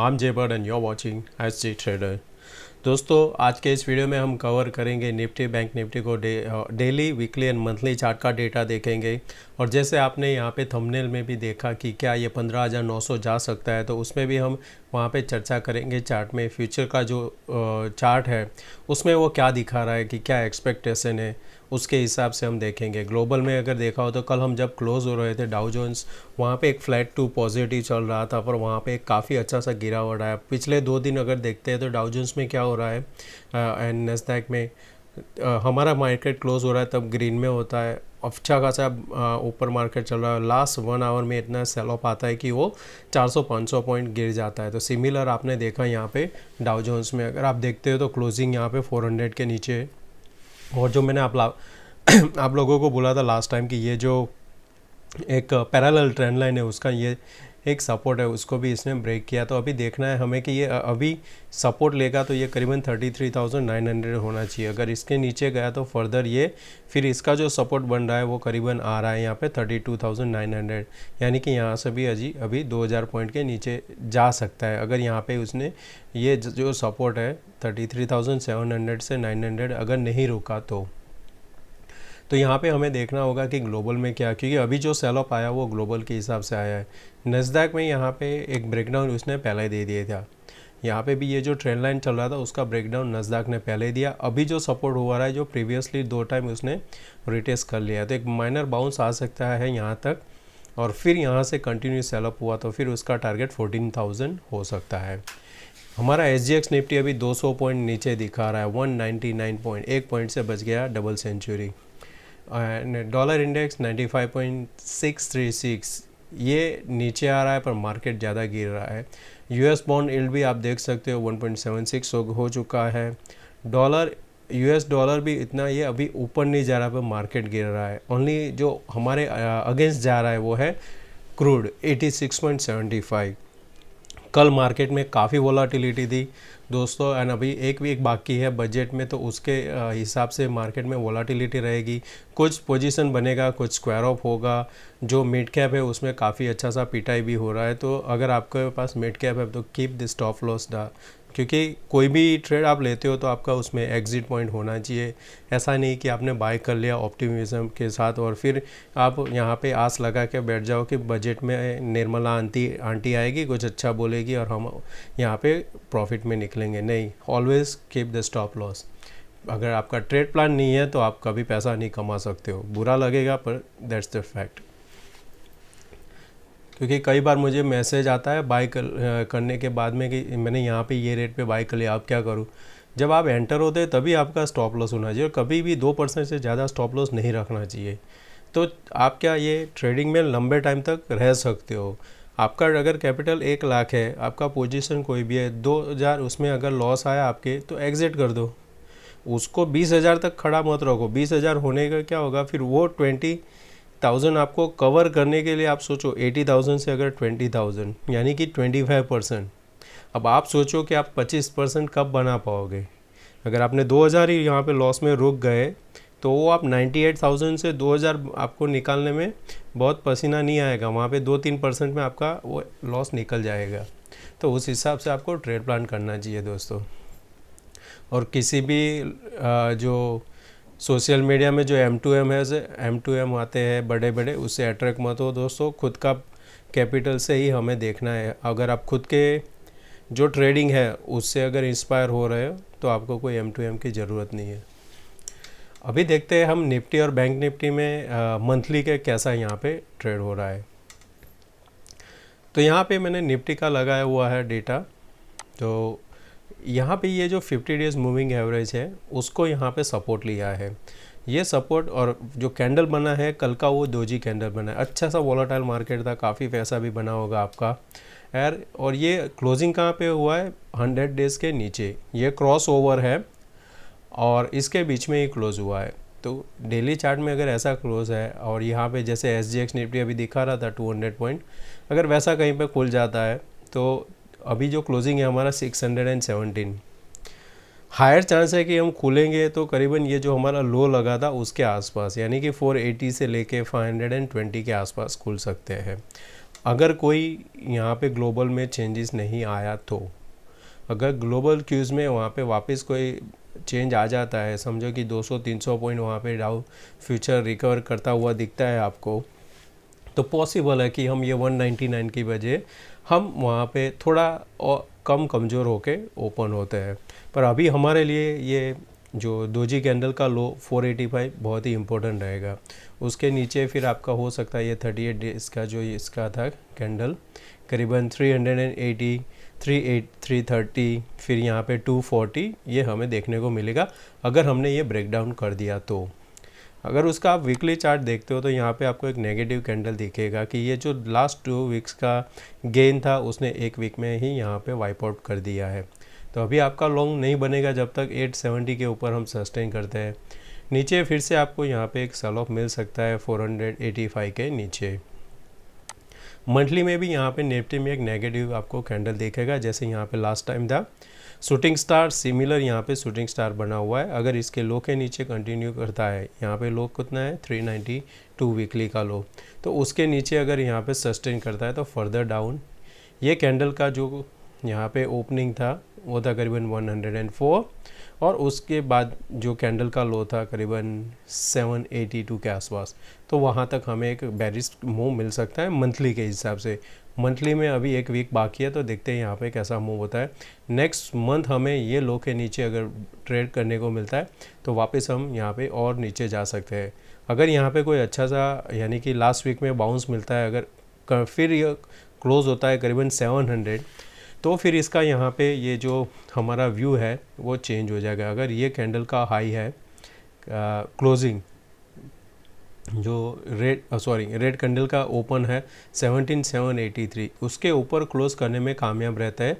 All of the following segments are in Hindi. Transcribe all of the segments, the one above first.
I'm Jaybird and you're watching SG Trader। दोस्तों आज के इस वीडियो में हम कवर करेंगे निफ्टी बैंक निफ्टी को daily weekly and monthly chart का डेटा देखेंगे। और जैसे आपने यहाँ पे थंबनेल में भी देखा कि क्या ये 15,900 जा सकता है, तो उसमें भी हम वहाँ पे चर्चा करेंगे। चार्ट में फ्यूचर का जो चार्ट है उसमें वो क्या दिखा रहा है कि क्या एक्सपेक्टेशन है, उसके हिसाब से हम देखेंगे। ग्लोबल में अगर देखा हो तो कल हम जब क्लोज हो रहे थे डाउ जोन्स, वहाँ पे एक फ्लैट टू पॉजिटिव चल रहा था, पर वहाँ पे काफ़ी अच्छा सा गिरावट आया। पिछले 2 दिन अगर देखते हैं तो डाउ जोन्स में क्या हो रहा है एंड नैस्डैक में हमारा मार्केट क्लोज हो रहा है तब ग्रीन में होता है। अच्छा खासा ऊपर मार्केट चल रहा है। लास्ट 1 आवर में इतना सेल ऑफ आता है कि वो 400-500 पॉइंट गिर जाता है। तो सिमिलर आपने देखा यहाँ पे डाउ जोन्स में। अगर आप देखते हो तो क्लोजिंग यहाँ पे 400 के नीचे है। और जो मैंने आप लोगों को बोला था लास्ट टाइम कि ये जो एक पैरेलल ट्रेंड लाइन है उसका ये एक सपोर्ट है, उसको भी इसने ब्रेक किया। तो अभी देखना है हमें कि ये अभी सपोर्ट लेगा तो ये करीबन 33,900 होना चाहिए। अगर इसके नीचे गया तो फर्दर ये फिर इसका जो सपोर्ट बन रहा है वो करीबन आ रहा है यहाँ पे 32,900, यानी कि यहाँ से भी अभी 2,000 पॉइंट के नीचे जा सकता है। अगर यहाँ पे उसने ये जो सपोर्ट है 33,700 से 900 अगर नहीं रुका तो यहाँ पे हमें देखना होगा कि ग्लोबल में क्या, क्योंकि अभी जो सेल ऑफ आया वो ग्लोबल के हिसाब से आया है। नस्डैक में यहाँ पे एक ब्रेकडाउन उसने पहले दे दिया था। यहाँ पे भी ये जो ट्रेंड लाइन चल रहा था उसका ब्रेकडाउन नस्डैक ने पहले दिया। अभी जो सपोर्ट हुआ रहा है जो प्रीवियसली 2 टाइम उसने रिटेस्ट कर लिया, तो एक माइनर बाउंस आ सकता है यहाँ तक, और फिर यहाँ से कंटिन्यू सेल ऑफ हुआ तो फिर उसका टारगेट 14,000 हो सकता है। हमारा SGX निफ्टी अभी 200 पॉइंट नीचे दिखा रहा है, 199 पॉइंट, 1 पॉइंट से बच गया डबल सेंचुरी। डॉलर इंडेक्स 95.636 ये नीचे आ रहा है, पर मार्केट ज़्यादा गिर रहा है। US बॉन्ड यील्ड भी आप देख सकते हो 1.76 हो चुका है। US डॉलर भी इतना ये अभी ऊपर नहीं जा रहा, पर मार्केट गिर रहा है। ओनली जो हमारे अगेंस्ट जा रहा है वो है क्रूड 86.75। कल मार्केट में काफ़ी वोलाटिलिटी थी दोस्तों, एंड अभी एक वीक बाकी है बजट में, तो उसके हिसाब से मार्केट में वोलाटिलिटी रहेगी। कुछ पोजीशन बनेगा, कुछ स्क्वायर ऑफ होगा। जो मिड कैप है उसमें काफ़ी अच्छा सा पिटाई भी हो रहा है। तो अगर आपके पास मिड कैप है तो कीप द स्टॉप लॉस डा, क्योंकि कोई भी ट्रेड आप लेते हो तो आपका उसमें एग्जिट पॉइंट होना चाहिए। ऐसा नहीं कि आपने बाय कर लिया ऑप्टिमिज्म के साथ और फिर आप यहाँ पे आस लगा के बैठ जाओ कि बजट में निर्मला आंटी आएगी, कुछ अच्छा बोलेगी और हम यहाँ पे प्रॉफिट में निकलेंगे। नहीं, always keep the stop loss. अगर आपका ट्रेड प्लान नहीं है तो आप कभी पैसा नहीं कमा सकते हो। बुरा लगेगा पर दैट्स द फैक्ट। क्योंकि कई बार मुझे मैसेज आता है बाय करने के बाद में कि मैंने यहाँ पे ये रेट पे बाय कर लिया, आप क्या करूँ। जब आप एंटर होते हैं तभी आपका स्टॉप लॉस होना चाहिए, और कभी भी 2% से ज़्यादा स्टॉप लॉस नहीं रखना चाहिए। तो आप क्या ये ट्रेडिंग में लंबे टाइम तक रह सकते हो। आपका अगर कैपिटल 1 लाख है, आपका पोजीशन कोई भी है 2,000, उसमें अगर लॉस आया आपके तो एग्जिट कर दो। उसको 20,000 तक खड़ा मत रखो। 20,000 होने का क्या होगा, फिर वो 20,000 आपको कवर करने के लिए आप सोचो 80,000 से अगर 20,000 यानी कि 25%। अब आप सोचो कि आप 25% कब बना पाओगे। अगर आपने 2,000 ही यहाँ पे लॉस में रुक गए तो वो आप 98,000 से 2,000 आपको निकालने में बहुत पसीना नहीं आएगा। वहाँ पे 2-3% में आपका वो लॉस निकल जाएगा। तो उस हिसाब से आपको ट्रेड प्लान करना चाहिए दोस्तों। और किसी भी जो सोशल मीडिया में जो M2M है, M2M आते हैं बड़े बड़े, उससे अट्रैक्ट मत हो दोस्तों। खुद का कैपिटल से ही हमें देखना है। अगर आप खुद के जो ट्रेडिंग है उससे अगर इंस्पायर हो रहे हो तो आपको कोई M2M की ज़रूरत नहीं है। अभी देखते हैं हम निफ्टी और बैंक निफ्टी में मंथली के कैसा यहाँ पे ट्रेड हो रहा है। तो यहाँ पे मैंने निफ्टी का लगाया हुआ है डेटा। तो यहाँ पे ये जो 50 डेज़ मूविंग एवरेज है उसको यहाँ पे सपोर्ट लिया है। ये सपोर्ट और जो कैंडल बना है कल का वो डोजी कैंडल बना है। अच्छा सा वॉलेटाइल मार्केट था, काफ़ी पैसा भी बना होगा आपका यार। और ये क्लोजिंग कहाँ पे हुआ है, 100 डेज़ के नीचे। ये क्रॉस ओवर है और इसके बीच में ही क्लोज हुआ है। तो डेली चार्ट में अगर ऐसा क्लोज है और यहाँ पे जैसे SGX निफ्टी अभी दिखा रहा था 200 पॉइंट, अगर वैसा कहीं पे खुल जाता है तो अभी जो क्लोजिंग है हमारा 617, हायर चांस है कि हम खुलेंगे तो करीबन ये जो हमारा लो लगा था उसके आसपास, यानी कि 480 से लेके 520 के आसपास खुल सकते हैं। अगर कोई यहाँ पे ग्लोबल में चेंजेस नहीं आया तो, अगर ग्लोबल क्यूज़ में वहाँ पे वापस कोई चेंज आ जाता है, समझो कि 200-300 पॉइंट वहाँ पे डाउ फ्यूचर रिकवर करता हुआ दिखता है आपको, तो पॉसिबल है कि हम ये 199 की वजह हम वहाँ पे थोड़ा और कम कमज़ोर होके ओपन होते हैं। पर अभी हमारे लिए ये जो दोजी कैंडल का लो 485 बहुत ही इम्पोर्टेंट रहेगा। उसके नीचे फिर आपका हो सकता है ये 38 डेज का जो इसका था कैंडल करीबन 380, 330, फिर यहाँ पे 240 ये हमें देखने को मिलेगा अगर हमने ये ब्रेक डाउन कर दिया तो। अगर उसका आप वीकली चार्ट देखते हो तो यहाँ पे आपको एक नेगेटिव कैंडल दिखेगा कि ये जो लास्ट 2 वीक्स का गेन था उसने एक वीक में ही यहाँ पे वाइप आउट कर दिया है। तो अभी आपका लॉन्ग नहीं बनेगा जब तक 870 के ऊपर हम सस्टेन करते हैं। नीचे फिर से आपको यहाँ पे एक सेल ऑफ मिल सकता है 485 के नीचे। मंथली में भी यहाँ पे निफ्टी में एक नेगेटिव आपको कैंडल दिखेगा, जैसे यहाँ पे लास्ट टाइम था शूटिंग स्टार, सिमिलर यहाँ पे शूटिंग स्टार बना हुआ है। अगर इसके लो के नीचे कंटिन्यू करता है, यहाँ पे लो कितना है 392 वीकली का लो, तो उसके नीचे अगर यहाँ पे सस्टेन करता है तो फर्दर डाउन ये कैंडल का जो यहाँ पे ओपनिंग था वो था करीबन 104 और उसके बाद जो कैंडल का लो था करीबन 782 के आसपास, तो वहाँ तक हमें एक बेरिश मूव मिल सकता है मंथली के हिसाब से। मंथली में अभी एक वीक बाकी है तो देखते हैं यहाँ पे कैसा मूव होता है। नेक्स्ट मंथ हमें ये लो के नीचे अगर ट्रेड करने को मिलता है तो वापस हम यहाँ पे और नीचे जा सकते हैं। अगर यहाँ पे कोई अच्छा सा यानी कि लास्ट वीक में बाउंस मिलता है, अगर फिर ये क्लोज होता है करीबन 700, तो फिर इसका यहाँ पे ये जो हमारा व्यू है वो चेंज हो जाएगा। अगर ये कैंडल का हाई है क्लोजिंग जो रेड कैंडल का ओपन है 17,783, उसके ऊपर क्लोज करने में कामयाब रहता है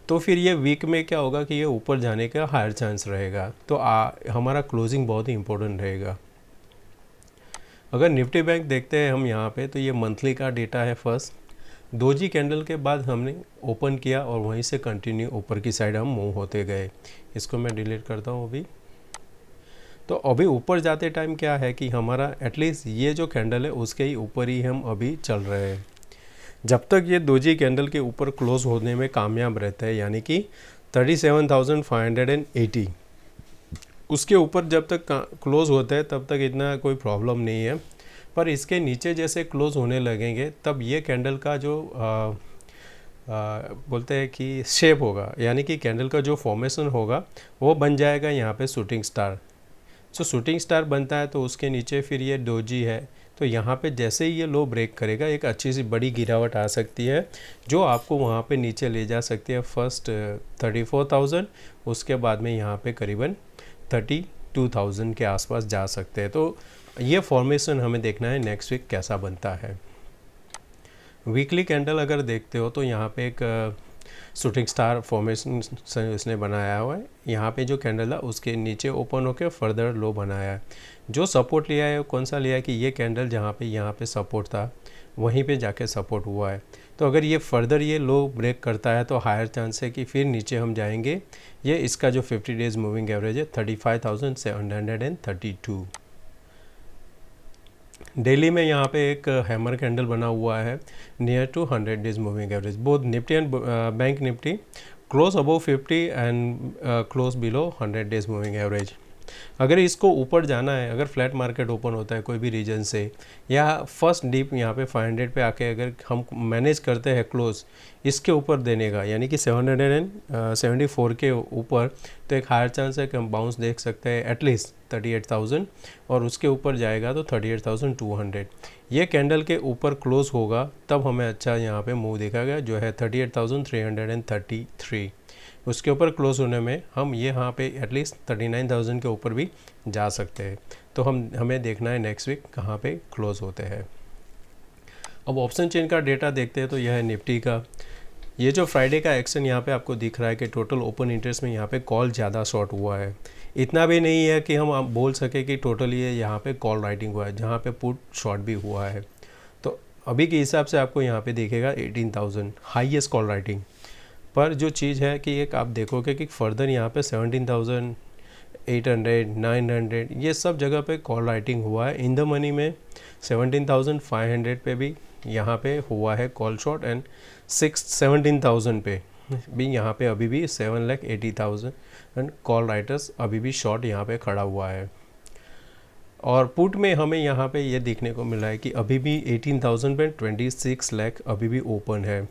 तो फिर ये वीक में क्या होगा कि ये ऊपर जाने का हायर चांस रहेगा। तो हमारा क्लोजिंग बहुत ही इंपॉर्टेंट रहेगा। अगर निफ्टी बैंक देखते हैं हम यहाँ पे तो ये मंथली का डेटा है। फर्स्ट दोजी कैंडल के बाद हमने ओपन किया और वहीं से कंटिन्यू ऊपर की साइड हम मूव होते गए। इसको मैं डिलीट करता हूँ अभी। तो अभी ऊपर जाते टाइम क्या है कि हमारा एटलीस्ट ये जो कैंडल है उसके ही ऊपर ही हम अभी चल रहे हैं। जब तक ये दोजी कैंडल के ऊपर क्लोज होने में कामयाब रहता है, यानी कि 37,580, उसके ऊपर जब तक क्लोज होता है तब तक इतना कोई प्रॉब्लम नहीं है। पर इसके नीचे जैसे क्लोज होने लगेंगे तब ये कैंडल का जो बोलते हैं कि शेप होगा, यानी कि कैंडल का जो फॉर्मेशन होगा वो बन जाएगा यहाँ पे शूटिंग स्टार। जो शूटिंग स्टार बनता है तो उसके नीचे फिर ये डोजी है, तो यहाँ पे जैसे ही ये लो ब्रेक करेगा एक अच्छी सी बड़ी गिरावट आ सकती है जो आपको वहाँ पे नीचे ले जा सकती है। फर्स्ट 34,000, उसके बाद में यहाँ पे करीबन 32,000 के आसपास जा सकते हैं। तो ये फॉर्मेशन हमें देखना है नेक्स्ट वीक कैसा बनता है। वीकली कैंडल अगर देखते हो तो यहाँ पे एक शूटिंग स्टार फॉर्मेशन इसने बनाया हुआ है। यहाँ पे जो कैंडल है उसके नीचे ओपन होकर फर्दर लो बनाया है। जो सपोर्ट लिया है कौन सा लिया है कि ये कैंडल जहाँ पे यहाँ पे सपोर्ट था वहीं पे जाके सपोर्ट हुआ है। तो अगर ये फर्दर ये लो ब्रेक करता है तो हायर चांस है कि फिर नीचे हम जाएंगे। ये इसका जो 50 डेज मूविंग एवरेज है 35,732। डेली में यहाँ पे एक हैमर कैंडल बना हुआ है near to 100 days moving average. Both Nifty and bank Nifty close above 50 and close below 100 days moving average. अगर इसको ऊपर जाना है, अगर फ्लैट मार्केट ओपन होता है कोई भी रीजन से या फर्स्ट डीप यहाँ पे 500 पे आके अगर हम मैनेज करते हैं क्लोज इसके ऊपर देने का, यानी कि 774 के ऊपर, तो एक हायर चांस है कि हम बाउंस देख सकते हैं एटलीस्ट 38,000 और उसके ऊपर जाएगा तो 38,200। ये कैंडल के ऊपर क्लोज होगा तब हमें अच्छा यहाँ पे मूव दिखाएगा जो है 38,333। उसके ऊपर क्लोज होने में हम ये यहाँ पे एटलीस्ट 39,000 के ऊपर भी जा सकते हैं। तो हमें देखना है नेक्स्ट वीक कहाँ पे क्लोज होते हैं। अब ऑप्शन चेन का डेटा देखते हैं तो यह है निफ्टी का। ये जो फ्राइडे का एक्शन यहाँ पे आपको दिख रहा है कि टोटल ओपन इंटरेस्ट में यहाँ पे कॉल ज़्यादा शॉर्ट हुआ है। इतना भी नहीं है कि हम बोल सके कि टोटल ये यहाँ पे कॉल राइटिंग हुआ है, जहाँ पे पुट शॉर्ट भी हुआ है। तो अभी के हिसाब से आपको यहाँ पे दिखेगा 18,000 हाईएस्ट कॉल राइटिंग। पर जो चीज़ है कि एक आप देखोगे कि फर्दर यहाँ पे 17,800, 900 ये सब जगह पे कॉल राइटिंग हुआ है। इन द मनी में 17,500 पे भी यहाँ पे हुआ है कॉल शॉट एंड 17,000 पे भी यहाँ पे अभी भी 7,80,000 एंड कॉल राइटर्स अभी भी शॉर्ट यहाँ पे खड़ा हुआ है। और पुट में हमें यहाँ पे ये देखने को मिला है कि अभी भी 18,000 पे 26 लाख अभी भी ओपन है।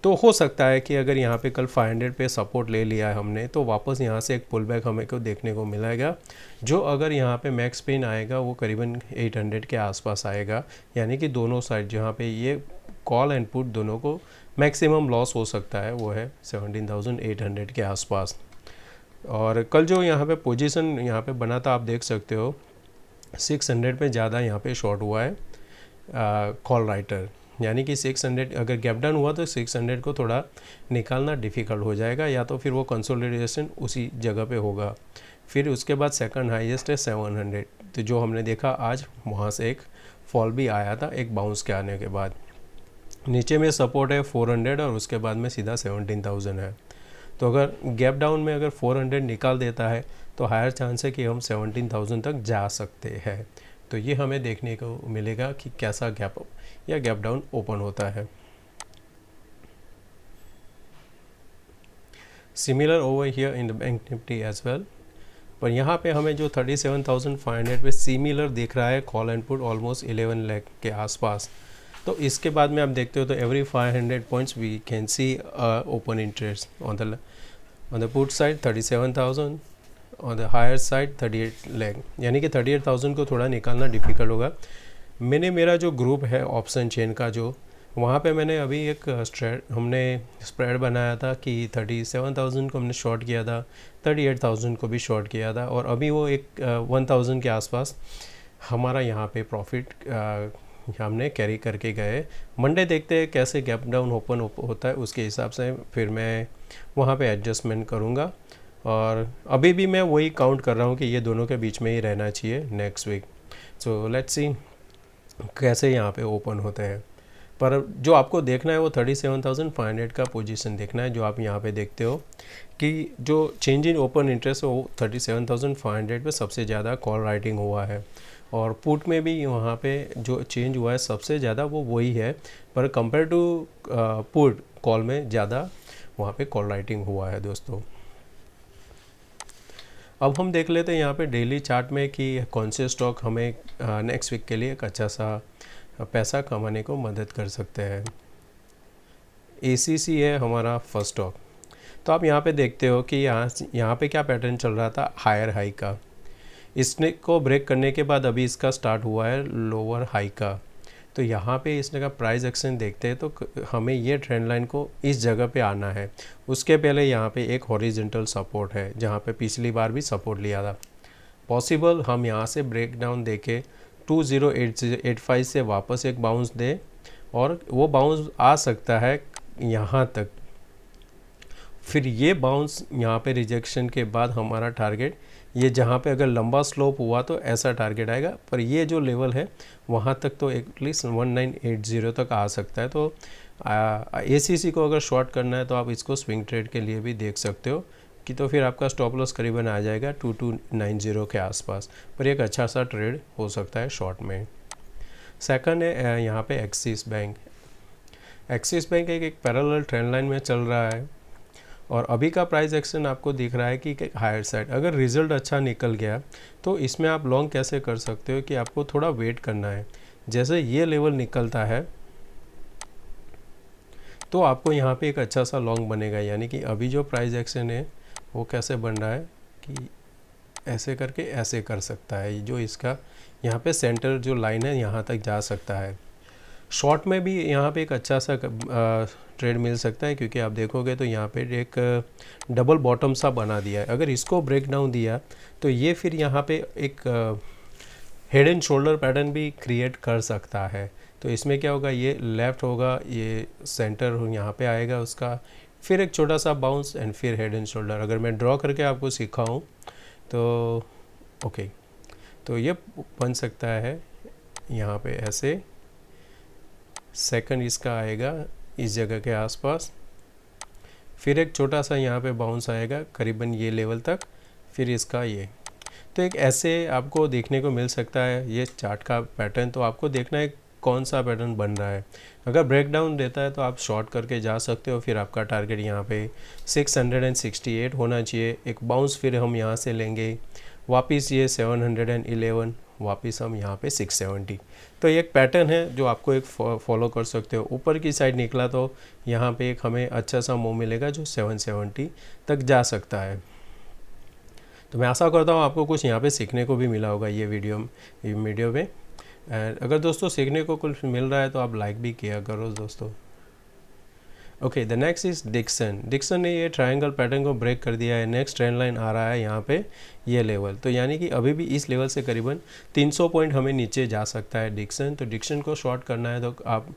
तो हो सकता है कि अगर यहाँ पे कल 500 पे सपोर्ट ले लिया है हमने, तो वापस यहाँ से एक पुल बैक हमें को देखने को मिलेगा, जो अगर यहाँ पे मैक्स पेन आएगा वो करीबन 800 के आसपास आएगा। यानी कि दोनों साइड जहाँ पे ये कॉल एंड पुट दोनों को मैक्सिमम लॉस हो सकता है वो है 17,800 के आसपास। और कल जो यहाँ पे पोजीशन यहाँ पे बना था आप देख सकते हो 600 पे ज़्यादा यहाँ पे शॉर्ट हुआ है कॉल राइटर, यानी कि 600 अगर गैप डाउन हुआ तो 600 को थोड़ा निकालना डिफ़िकल्ट हो जाएगा, या तो फिर वो कंसोलिडेशन उसी जगह पे होगा। फिर उसके बाद सेकंड हाईएस्ट है 700, तो जो हमने देखा आज वहाँ से एक फॉल भी आया था एक बाउंस के आने के बाद। नीचे में सपोर्ट है 400 और उसके बाद में सीधा 17,000 है। तो अगर गैप डाउन में अगर 400 निकाल देता है तो हायर चांस है कि हम 17,000 तक जा सकते हैं। तो ये हमें देखने को मिलेगा कि कैसा गैप अप या गैप डाउन ओपन होता है। Similar over here in the bank Nifty as well, पर यहाँ पे हमें जो 37,500 पे सिमिलर दिख रहा है call and put almost 11 lakh के आसपास। तो इसके बाद में आप देखते हो तो every 500 points we can see open interest on the put side 37,000, on the higher side 38 lakh, यानी कि 38,000 को थोड़ा निकालना डिफ़िकल्ट होगा। मेरा जो ग्रुप है ऑप्शन चेन का जो, वहाँ पे मैंने अभी एक हमने स्प्रेड बनाया था कि 37,000 को हमने शॉर्ट किया था, 38,000 को भी शॉर्ट किया था, और अभी वो एक 1,000 के आसपास हमारा यहाँ पे प्रॉफिट हमने कैरी करके गए। मंडे देखते हैं कैसे गैप डाउन ओपन होता है, उसके हिसाब से फिर मैं वहाँ पे एडजस्टमेंट करूँगा। और अभी भी मैं वही काउंट कर रहा हूँ कि ये दोनों के बीच में ही रहना चाहिए next week. So let's see कैसे यहाँ पे ओपन होते हैं। पर जो आपको देखना है वो 37,500 का पोजीशन देखना है, जो आप यहाँ पे देखते हो कि जो चेंज इन ओपन इंटरेस्ट है वो 37,500 पे सबसे ज़्यादा कॉल राइटिंग हुआ है, और पुट में भी वहाँ पे जो चेंज हुआ है सबसे ज़्यादा वो वही है, पर कंपेयर टू पुट कॉल में ज़्यादा वहाँ पे कॉल राइटिंग हुआ है दोस्तों। अब हम देख लेते हैं यहाँ पे डेली चार्ट में कि कौन से स्टॉक हमें नेक्स्ट वीक के लिए एक अच्छा सा पैसा कमाने को मदद कर सकते हैं। ACC है हमारा फर्स्ट स्टॉक। तो आप यहाँ पे देखते हो कि यहाँ पे क्या पैटर्न चल रहा था हायर हाई का, इसने को ब्रेक करने के बाद अभी इसका स्टार्ट हुआ है लोअर हाई का। तो यहाँ पे इसने का प्राइस एक्शन देखते हैं तो हमें ये ट्रेंड लाइन को इस जगह पे आना है। उसके पहले यहाँ पे एक हॉरिजॉन्टल सपोर्ट है जहाँ पे पिछली बार भी सपोर्ट लिया था। पॉसिबल हम यहाँ से ब्रेक डाउन देके 2085 से वापस एक बाउंस दे, और वो बाउंस आ सकता है यहाँ तक। फिर ये बाउंस यहाँ पे रिजेक्शन के बाद हमारा टारगेट ये जहाँ पे अगर लंबा स्लोप हुआ तो ऐसा टारगेट आएगा, पर ये जो लेवल है वहाँ तक तो एटलीस्ट 1980 तक आ सकता है। तो ACC को अगर शॉर्ट करना है तो आप इसको स्विंग ट्रेड के लिए भी देख सकते हो कि तो फिर आपका स्टॉप लॉस करीबन आ जाएगा 2290 के आसपास, पर एक अच्छा सा ट्रेड हो सकता है शॉर्ट में। सेकंड है यहाँ पे एक्सिस बैंक। एक्सिस बैंक एक पैरेलल ट्रेंड लाइन में चल रहा है, और अभी का प्राइस एक्शन आपको दिख रहा है कि हायर साइड। अगर रिजल्ट अच्छा निकल गया तो इसमें आप लॉन्ग कैसे कर सकते हो कि आपको थोड़ा वेट करना है। जैसे ये लेवल निकलता है तो आपको यहाँ पे एक अच्छा सा लॉन्ग बनेगा, यानी कि अभी जो प्राइस एक्शन है वो कैसे बन रहा है कि ऐसे करके ऐसे कर सकता है, जो इसका यहाँ पे सेंटर जो लाइन है यहाँ तक जा सकता है। शॉर्ट में भी यहाँ पे एक अच्छा सा ट्रेड मिल सकता है, क्योंकि आप देखोगे तो यहाँ पे एक डबल बॉटम सा बना दिया है। अगर इसको ब्रेक डाउन दिया तो ये फिर यहाँ पे एक हेड एंड शोल्डर पैटर्न भी क्रिएट कर सकता है। तो इसमें क्या होगा, ये लेफ़्ट होगा, ये सेंटर यहाँ पे आएगा उसका, फिर एक छोटा सा बाउंस एंड फिर हेड एंड शोल्डर। अगर मैं ड्रॉ करके आपको सिखाऊँ तो ओके, तो ये बन सकता है यहाँ पे ऐसे। सेकंड इसका आएगा इस जगह के आसपास, फिर एक छोटा सा यहाँ पे बाउंस आएगा करीबन ये लेवल तक, फिर इसका ये। तो एक ऐसे आपको देखने को मिल सकता है ये चार्ट का पैटर्न। तो आपको देखना है कौन सा पैटर्न बन रहा है। अगर ब्रेकडाउन देता है तो आप शॉर्ट करके जा सकते हो, फिर आपका टारगेट यहाँ पे 668 होना चाहिए। एक बाउंस फिर हम यहाँ से लेंगे, वापस ये 711, वापस हम यहाँ पे 670। तो ये एक पैटर्न है जो आपको एक फॉलो कर सकते हो। ऊपर की साइड निकला तो यहाँ पे एक हमें अच्छा सा मूव मिलेगा जो 770 तक जा सकता है। तो मैं आशा करता हूँ आपको कुछ यहाँ पे सीखने को भी मिला होगा ये वीडियो में। अगर दोस्तों सीखने को कुछ मिल रहा है तो आप लाइक भी किया करो दोस्तों। Okay, the next is Dixon ने ये ट्रायंगल पैटर्न को ब्रेक कर दिया है। नेक्स्ट ट्रेंड लाइन आ रहा है यहाँ पे ये लेवल, तो यानी कि अभी भी इस लेवल से करीबन 300 पॉइंट हमें नीचे जा सकता है डिक्सन। तो डिक्सन को शॉर्ट करना है तो आप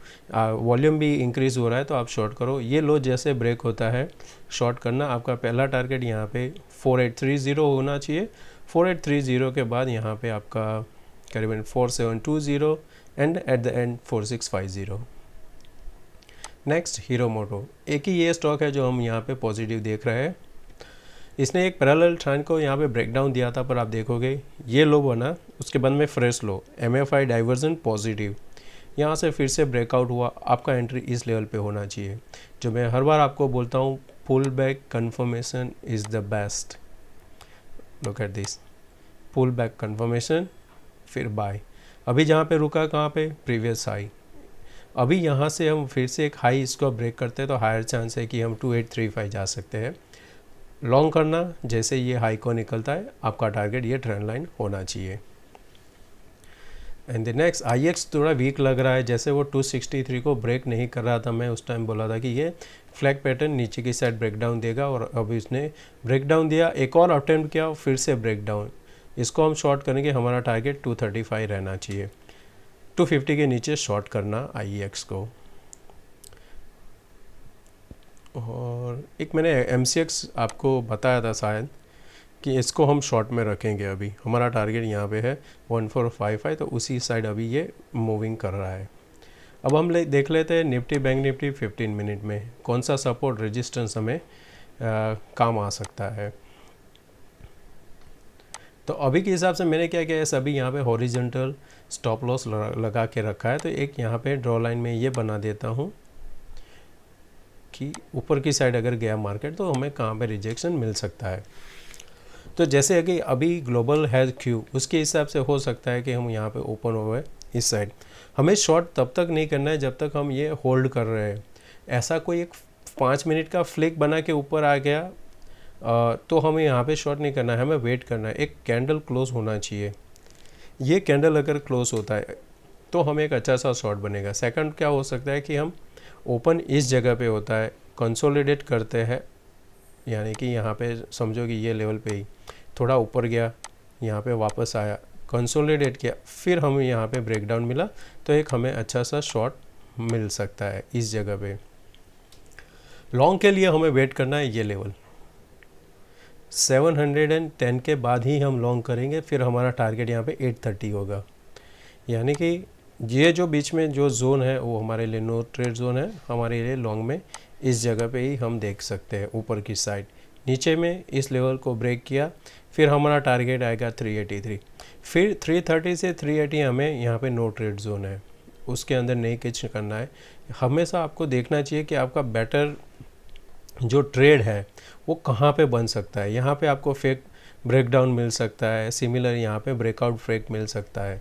वॉल्यूम भी इंक्रीज़ हो रहा है तो आप शॉर्ट करो। ये लो जैसे ब्रेक होता है शॉर्ट करना। आपका पहला टारगेट यहाँ पे 4830 होना चाहिए। 4830 के बाद यहाँ पे आपका करीबन 4720 and at the end 4650। Next Hero Moto, एक ही ये स्टॉक है जो हम यहाँ पे पॉजिटिव देख रहे हैं। इसने एक पैरेलल ट्रेंड को यहाँ पे ब्रेकडाउन दिया था, पर आप देखोगे ये लो बना, उसके बाद में फ्रेश लो, MFI डाइवर्जन पॉजिटिव, यहाँ से फिर से ब्रेकआउट हुआ। आपका एंट्री इस लेवल पे होना चाहिए। जो मैं हर बार आपको बोलता हूँ, pullback confirmation is the best. Look at this, pullback confirmation फिर बाय। अभी जहाँ पे रुका कहाँ पे, प्रीवियस हाई। अभी यहाँ से हम फिर से एक हाई इसको ब्रेक करते हैं तो हायर चांस है कि हम 2835 जा सकते हैं। लॉन्ग करना, जैसे ये हाई को निकलता है आपका टारगेट ये ट्रेंड लाइन होना चाहिए। एंड द नेक्स्ट IX थोड़ा वीक लग रहा है, जैसे वो 263 को ब्रेक नहीं कर रहा था। मैं उस टाइम बोला था कि ये फ्लैग पैटर्न नीचे की साइड ब्रेकडाउन देगा, और अभी इसने ब्रेकडाउन दिया, एक और अटेम्प्ट किया, फिर से ब्रेकडाउन। इसको हम शॉर्ट करेंगे, हमारा टारगेट 235 रहना चाहिए। 250 के नीचे शॉर्ट करना IEX को। और एक मैंने MCX आपको बताया था शायद कि इसको हम शॉर्ट में रखेंगे। अभी हमारा टारगेट यहाँ पे है 1455, तो उसी साइड अभी ये मूविंग कर रहा है। अब हम देख लेते हैं निफ्टी बैंक निफ्टी 15 मिनट में कौन सा सपोर्ट रेजिस्टेंस हमें काम आ सकता है। तो अभी के हिसाब से मैंने क्या किया है, अभी यहाँ पे हॉरिजॉन्टल स्टॉप लॉस लगा के रखा है। तो एक यहाँ पे ड्रॉ लाइन में ये बना देता हूँ कि ऊपर की साइड अगर गया मार्केट तो हमें कहाँ पे रिजेक्शन मिल सकता है। तो जैसे कि अभी ग्लोबल है क्यू, उसके हिसाब से हो सकता है कि हम यहाँ पे ओपन हो गए इस साइड। हमें शॉर्ट तब तक नहीं करना है जब तक हम ये होल्ड कर रहे हैं। ऐसा कोई एक 5 मिनट का फ्लिक बना के ऊपर आ गया तो हमें यहाँ पे शॉर्ट नहीं करना है, हमें वेट करना है। एक कैंडल क्लोज होना चाहिए। ये कैंडल अगर क्लोज होता है तो हमें एक अच्छा सा शॉर्ट बनेगा। सेकंड क्या हो सकता है कि हम ओपन इस जगह पे होता है, कंसोलिडेट करते हैं, यानी कि यहाँ पे समझो कि ये लेवल पे ही थोड़ा ऊपर गया, यहाँ पे वापस आया, कंसोलिडेट किया, फिर हमें यहाँ पे ब्रेकडाउन मिला, तो एक हमें अच्छा सा शॉर्ट मिल सकता है इस जगह पे। लॉन्ग के लिए हमें वेट करना है ये लेवल 710 के बाद ही हम लॉन्ग करेंगे। फिर हमारा टारगेट यहाँ पे 830 होगा, यानी कि ये जो बीच में जो जोन है वो हमारे लिए नो ट्रेड जोन है। हमारे लिए लॉन्ग में इस जगह पे ही हम देख सकते हैं ऊपर की साइड। नीचे में इस लेवल को ब्रेक किया, फिर हमारा टारगेट आएगा 383। फिर 330 से 380 हमें यहाँ पे नो ट्रेड जोन है, उसके अंदर नहीं किच करना है। हमेशा आपको देखना चाहिए कि आपका बेटर जो ट्रेड है वो कहाँ पे बन सकता है। यहाँ पे आपको फेक ब्रेकडाउन मिल सकता है, सिमिलर यहाँ पे ब्रेकआउट फेक मिल सकता है।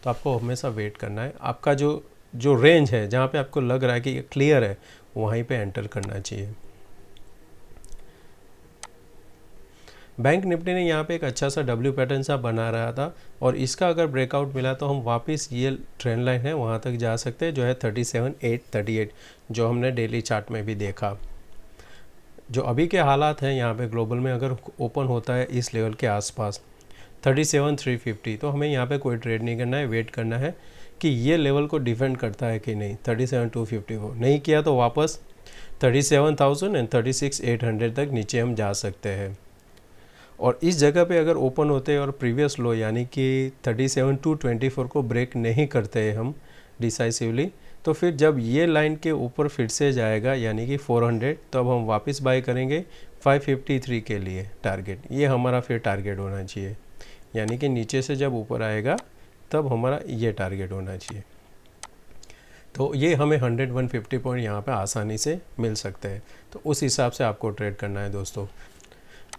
तो आपको हमेशा वेट करना है। आपका जो रेंज है जहाँ पे आपको लग रहा है कि ये क्लियर है, वहीं पे एंटर करना चाहिए। बैंक निफ्टी ने यहाँ पे एक अच्छा सा W पैटर्न सा बना रहा था, और इसका अगर ब्रेकआउट मिला तो हम वापस ये ट्रेंड लाइन है वहाँ तक जा सकते हैं, जो है 37,838, जो हमने डेली चार्ट में भी देखा। जो अभी के हालात हैं यहाँ पे ग्लोबल में, अगर ओपन होता है इस लेवल के आसपास 37,350, तो हमें यहाँ पे कोई ट्रेड नहीं करना है, वेट करना है कि ये लेवल को डिफेंड करता है कि नहीं। 37,250 को नहीं किया तो वापस 37,000 एंड 36,800 तक नीचे हम जा सकते हैं। और इस जगह पे अगर ओपन होते हैं और प्रीवियस लो यानी कि 37,224 को ब्रेक नहीं करते हैं हम डिसाइसिवली, तो फिर जब ये लाइन के ऊपर फिर से जाएगा यानी कि 400, तो अब हम वापस बाय करेंगे 553 के लिए टारगेट। ये हमारा फिर टारगेट होना चाहिए, यानी कि नीचे से जब ऊपर आएगा तब हमारा ये टारगेट होना चाहिए। तो ये हमें 100-150 पॉइंट यहाँ पे आसानी से मिल सकते हैं। तो उस हिसाब से आपको ट्रेड करना है दोस्तों।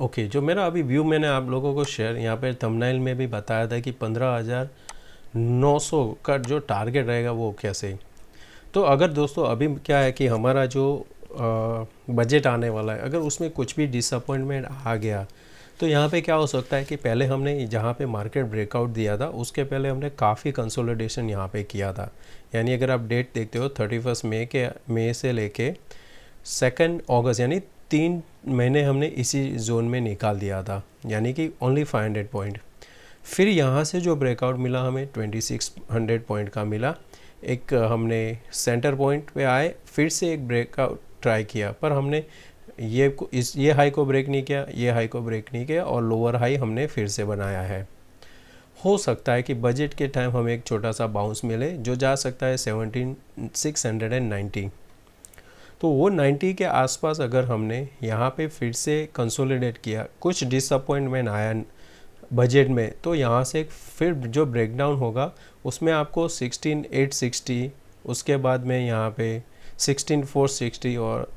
ओके, जो मेरा अभी व्यू मैंने आप लोगों को शेयर यहाँ पे थंबनेल में भी बताया था कि 15,900 का जो टारगेट रहेगा वो कैसे। तो अगर दोस्तों अभी क्या है कि हमारा जो बजट आने वाला है, अगर उसमें कुछ भी डिसअपॉइंटमेंट आ गया तो यहाँ पे क्या हो सकता है कि पहले हमने जहाँ पे मार्केट ब्रेकआउट दिया था उसके पहले हमने काफ़ी कंसोलिडेशन यहाँ पे किया था। यानी अगर आप डेट देखते हो 31 मई से लेके 2 अगस्त, यानी 3 महीने हमने इसी जोन में निकाल दिया था, यानी कि ओनली 500 पॉइंट। फिर यहाँ से जो ब्रेकआउट मिला हमें 2600 पॉइंट का मिला, एक हमने सेंटर पॉइंट पे आए, फिर से एक ब्रेकआउट ट्राई किया, पर हमने ये हाई को ब्रेक नहीं किया, ये हाई को ब्रेक नहीं किया, और लोअर हाई हमने फिर से बनाया है। हो सकता है कि बजट के टाइम हमें एक छोटा सा बाउंस मिले जो जा सकता है 17,690। तो वो 90 के आसपास अगर हमने यहाँ पे फिर से कंसोलिडेट किया, कुछ डिसअपॉइंटमेंट आया बजट में, तो यहाँ से फिर जो ब्रेकडाउन होगा उसमें आपको 16,860, उसके बाद में यहाँ पे 16,460, और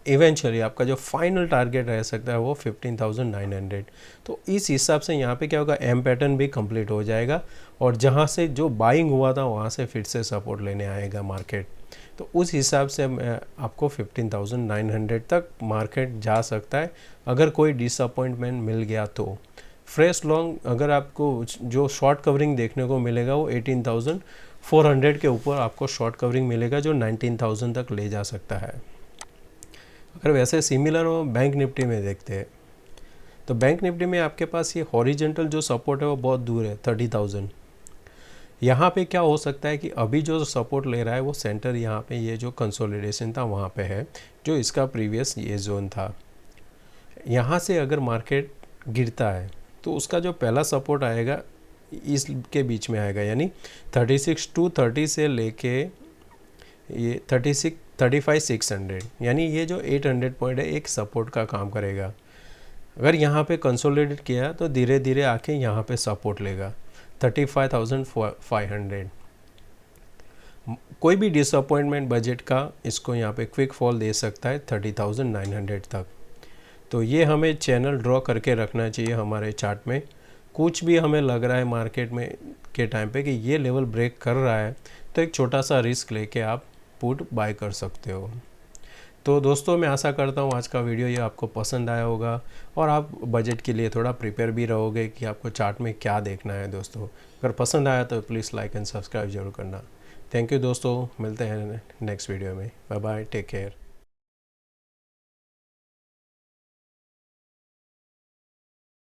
इवेंचुअली आपका जो फाइनल टारगेट रह सकता है वो 15,900। तो इस हिसाब से यहाँ पे क्या होगा, एम पैटर्न भी कंप्लीट हो जाएगा, और जहाँ से जो बाइंग हुआ था वहाँ से फिर से सपोर्ट लेने आएगा मार्केट। तो उस हिसाब से आपको 15,900 तक मार्केट जा सकता है अगर कोई डिसअपॉइंटमेंट मिल गया तो। फ्रेश लॉन्ग अगर आपको जो शॉर्ट कवरिंग देखने को मिलेगा वो 18,400 के ऊपर आपको शॉर्ट कवरिंग मिलेगा, जो 19,000 तक ले जा सकता है। अगर वैसे सिमिलर हो बैंक निफ्टी में देखते हैं, तो बैंक निफ्टी में आपके पास ये हॉरिजेंटल जो सपोर्ट है वो बहुत दूर है, 30,000। यहाँ पे क्या हो सकता है कि अभी जो सपोर्ट ले रहा है वो सेंटर यहाँ पे ये जो कंसोलिडेशन था वहाँ पे है, जो इसका प्रीवियस ये जोन था। यहाँ से अगर मार्केट गिरता है तो उसका जो पहला सपोर्ट आएगा इसके बीच में आएगा, यानी 36,230 से लेके ये 35,600, यानी ये जो 800 पॉइंट है एक सपोर्ट का काम करेगा। अगर यहाँ पे कंसोलिडेट किया तो धीरे धीरे आके यहाँ पे सपोर्ट लेगा 35,500। कोई भी डिसअपॉइंटमेंट बजट का इसको यहाँ पे क्विक फॉल दे सकता है 30,900 तक। तो ये हमें चैनल ड्रॉ करके रखना चाहिए हमारे चार्ट में। कुछ भी हमें लग रहा है मार्केट में के टाइम पे कि ये लेवल ब्रेक कर रहा है तो एक छोटा सा रिस्क लेके आप पुट बाय कर सकते हो। तो दोस्तों मैं आशा करता हूँ आज का वीडियो ये आपको पसंद आया होगा और आप बजट के लिए थोड़ा प्रिपेयर भी रहोगे कि आपको चार्ट में क्या देखना है। दोस्तों अगर पसंद आया तो प्लीज़ लाइक एंड सब्सक्राइब जरूर करना। थैंक यू दोस्तों, मिलते हैं नेक्स्ट वीडियो में। Bye bye, take care.